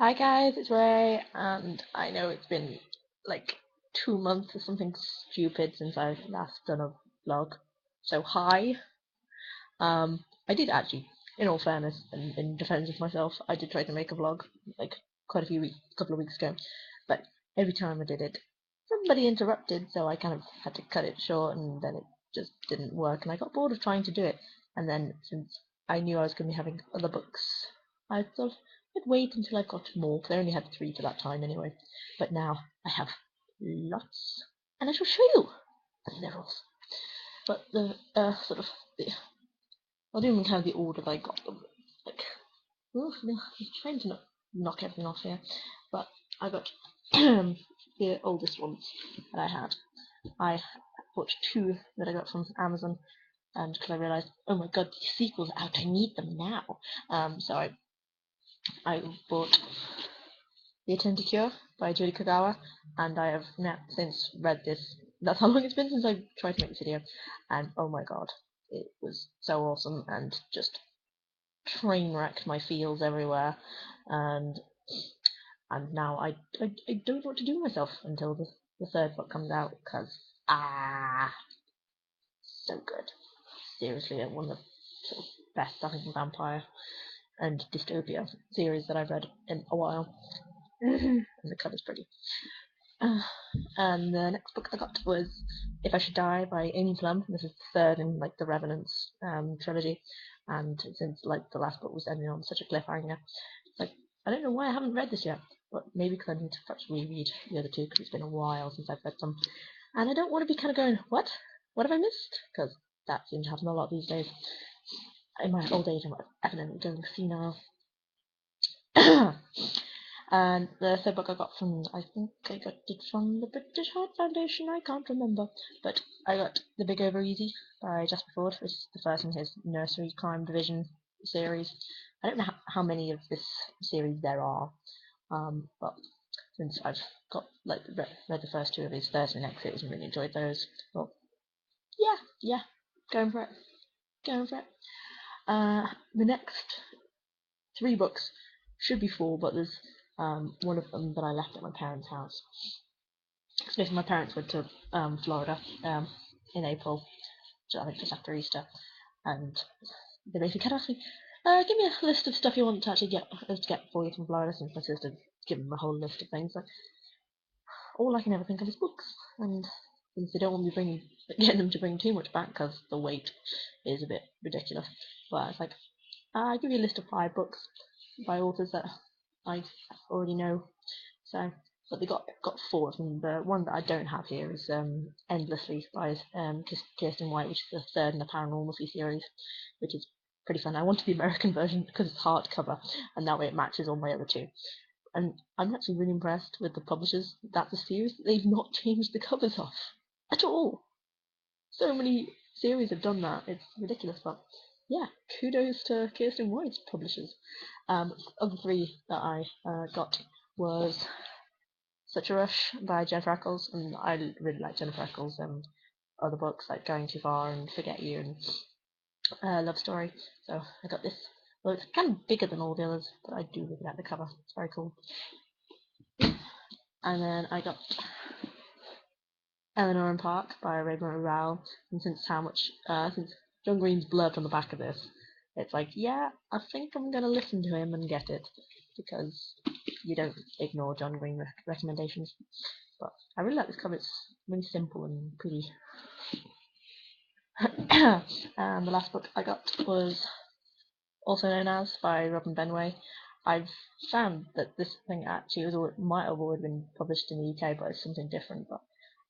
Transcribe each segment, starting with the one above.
Hi guys, it's Ray, and I know it's been like 2 months or something stupid since I've last done a vlog. So hi. I did actually, in all fairness and in defense of myself, I did try to make a vlog like quite couple of weeks ago, but every time I did it, somebody interrupted, so I kind of had to cut it short, and then it just didn't work, and I got bored of trying to do it. And then since I knew I was going to be having other books, I thought I'd wait until I got more, because I only had 3 for that time anyway. But now I have lots, and I shall show you the levels. But the sort of the I'll do them in kind of the order that I got them. Like, oh, no, I'm trying to knock everything off here. But I got the oldest ones that I had. I bought 2 that I got from Amazon, and because I realised, oh my god, the sequels are out, I need them now. So I bought The Eternity Cure by Judy Kagawa, and I have now since read this. That's how long it's been since I tried to make this video, and oh my god, it was so awesome and just train wrecked my feels everywhere, and now I don't know what to do with myself until the third book comes out, because so good. Seriously, one of the sort of best selling vampire and dystopia series that I've read in a while. And the cover's pretty. And the next book I got was If I Should Die by Amy Plum. This is the third in like the Revenants trilogy, and since like the last book was ending on such a cliffhanger, it's like I don't know why I haven't read this yet, but maybe because I need to perhaps reread the other two because it's been a while since I've read them, and I don't want to be kind of going what have I missed, because that seems to happen a lot these days. In my old age, I'm evidently going senile. And the third book I got from, I think I got it from the British Heart Foundation, I can't remember. But I got The Big Over Easy by Jasper Fforde. This is the first in his Nursery Crime Division series. I don't know how many of this series there are, but since I've got like read the first 2 of his Thursday Next series and really enjoyed those, well, yeah, going for it, going for it. The next 3 books should be 4, but there's one of them that I left at my parents' house. So my parents went to Florida in April, I think just after Easter, and they basically kind of asked me, give me a list of stuff you want to actually get us to get for you from Florida, since my sister given them a whole list of things. Like, all I can ever think of is books, and since they don't want me getting them to bring too much back because the weight is a bit ridiculous, but it's like, I give you a list of 5 books by authors that I already know. So, but they got 4 of them. The one that I don't have here is Endlessly by Kirsten White, which is the third in the Paranormalcy series, which is pretty fun. I wanted the American version because it's hardcover, and that way it matches all my other 2. And I'm actually really impressed with the publishers. That's a series that they've not changed the covers off at all. So many series have done that. It's ridiculous, but yeah, kudos to Kirsten White's publishers. Other 3 that I got was Such a Rush by Jennifer Eccles, and I really like Jennifer Eccles' other books like Going Too Far and Forget You and Love Story. So I got this. Well, it's kind of bigger than all the others, but I do really like the cover. It's very cool. And then I got Eleanor and Park by Raeburn Rowell, and since John Green's blurb on the back of this, it's like, yeah, I think I'm gonna listen to him and get it, because you don't ignore John Green recommendations. But I really like this cover. It's really simple and pretty. And the last book I got was Also Known As by Robin Benway. I've found that this thing actually might have already been published in the UK, but it's something different. But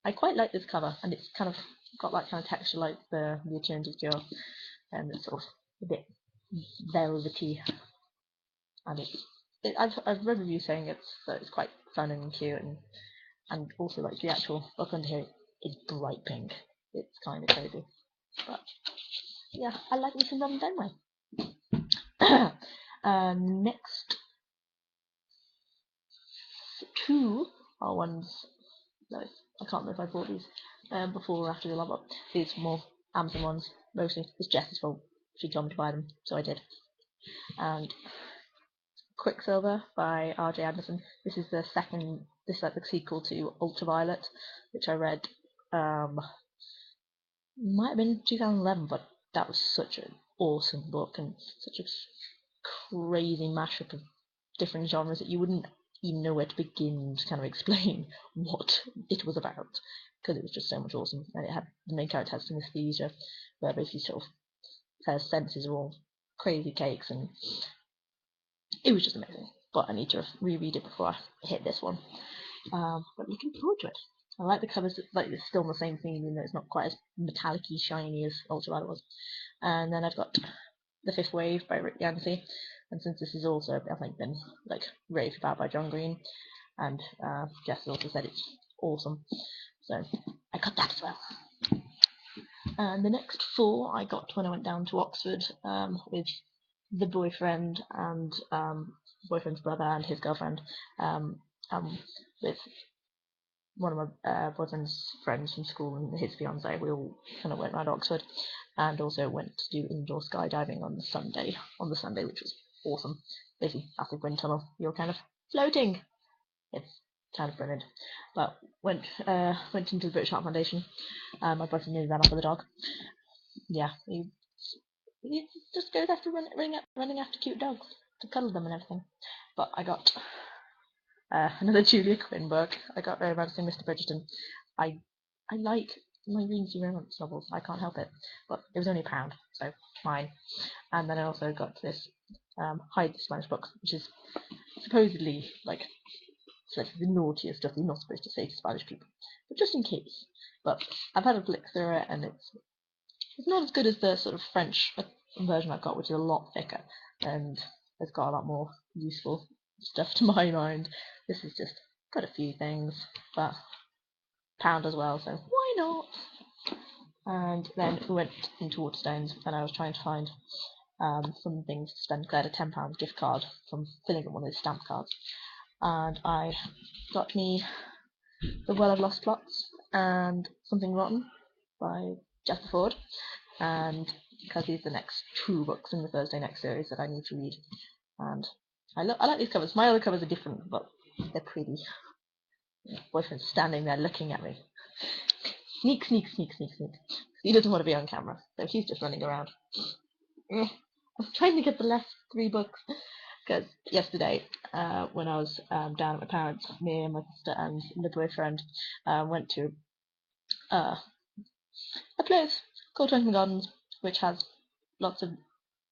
I quite like this cover, and it's kind of got that kind of texture like the Eternity Cure, and it's sort of a bit velvety, and I've read reviews saying it's quite fun and cute, and also like the actual book under here is bright pink. It's kind of crazy, but yeah, I like me some Robin Benway. Next 2 are ones that I can't remember if I bought these before or after the love up. These more Amazon ones, mostly. It's Jess's fault. She told me to buy them, so I did. And Quicksilver by R.J. Anderson. This is the second. This is like the sequel to Ultraviolet, which I read. Might have been 2011, but that was such an awesome book and such a crazy mashup of different genres that you wouldn't even know where to begin to kind of explain what it was about, because it was just so much awesome. And it had the main character has synesthesia, where basically sort of her senses are all crazy cakes, and it was just amazing. But I need to reread it before I hit this one. But looking forward to it. I like the covers, like it's still on the same theme, even though it's not quite as metallic-y, shiny as Ultraviolet was. And then I've got The Fifth Wave by Rick Yancey, and since this is also, I think, been like raved about by John Green, and Jess also said it's awesome, so I got that as well. And the next 4 I got when I went down to Oxford with the boyfriend and boyfriend's brother and his girlfriend, with one of my boyfriend's friends from school and his fiance. We all kind of went around Oxford, and also went to do indoor skydiving on the Sunday, which was awesome. Basically, after wind tunnel, you're kind of floating. It's kind of brilliant. But went into the British Heart Foundation. My boyfriend nearly ran off with a dog. Yeah, he just goes after running after cute dogs to cuddle them and everything. But I got another Julia Quinn book. I got Romancing Mr. Bridgerton. I like my Regency romance novels. I can't help it. But it was only £1, so fine. And then I also got this Hide the Spanish Book, which is supposedly like the naughtier stuff you're not supposed to say to Spanish people, but just in case. But I've had a flick through it, and it's not as good as the sort of French version I've got, which is a lot thicker and has got a lot more useful stuff to my mind. This is just got a few things, but £1 as well, so why not? And then we went into Waterstones, and I was trying to find some things to spend. I had a £10 gift card from filling in one of those stamp cards, and I got me The Well of Lost Plots and Something Rotten by Jasper Fforde, and because these are the next 2 books in the Thursday Next series that I need to read, and I like these covers. My other covers are different, but they're pretty. Boyfriend's standing there looking at me. Sneak, sneak, sneak, sneak, sneak. He doesn't want to be on camera, so he's just running around. I'm trying to get the last 3 books, because yesterday, when I was down at my parents', me and my sister and the boyfriend went to a place called Trenton Gardens, which has lots of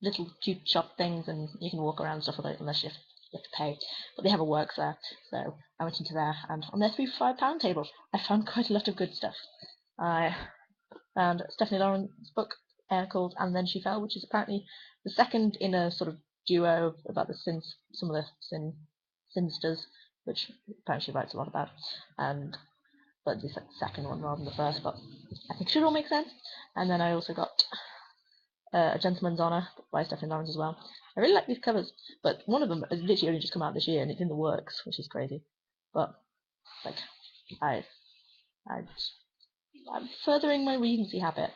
little cute shop things, and you can walk around and stuff with it unless you have to pay. But they have a works there, so I went into there, and on their 3 for £5 table, I found quite a lot of good stuff. I found Stephanie Lawrence's book called And Then She Fell, which is apparently the second in a sort of duo about some of the Sinsters, which apparently she writes a lot about, but this like the second one rather than the first, but I think it should all make sense. And then I also got A Gentleman's Honour by Stephanie Lawrence as well. I really like these covers, but one of them has literally only just come out this year, and it's in the works, which is crazy. But like, I'm furthering my Regency habit.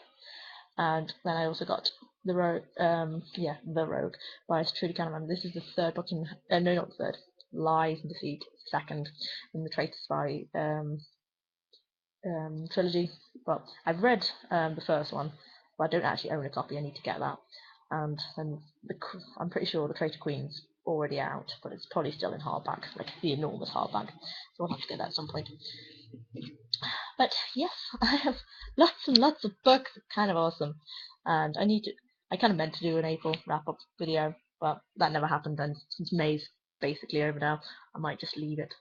And then I also got The Rogue, The Rogue by Trudy Kahneman. This is the 3rd book in, no, not the 3rd, Lies and Deceit, 2nd in the Traitor Spy trilogy. But I've read the first one, but I don't actually own a copy. I need to get that. And then I'm pretty sure the Traitor Queen's already out, but it's probably still in hardback, like the enormous hardback. So I'll have to get that at some point. But yes, I have lots and lots of books. Kind of awesome. And I kind of meant to do an April wrap-up video, but that never happened. And since May's basically over now, I might just leave it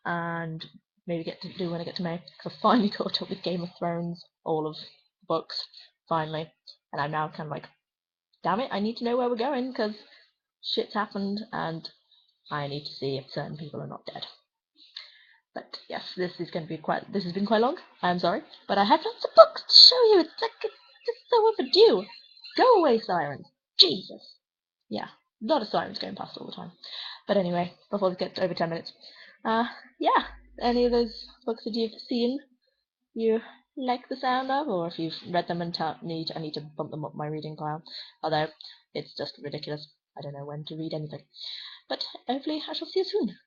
and maybe get to do when I get to May, because I finally caught up with Game of Thrones, all of the books, finally. And I'm now kind of like, damn it, I need to know where we're going, because shit's happened, and I need to see if certain people are not dead. But yes, this has been quite long. I'm sorry, but I have lots of books to show you. It's just so overdue. Go away, sirens. Jesus. Yeah, a lot of sirens going past all the time. But anyway, before this gets over 10 minutes, yeah, any of those books that you've seen, you like the sound of, or if you've read them and I need to bump them up my reading pile. Although it's just ridiculous. I don't know when to read anything. But hopefully I shall see you soon.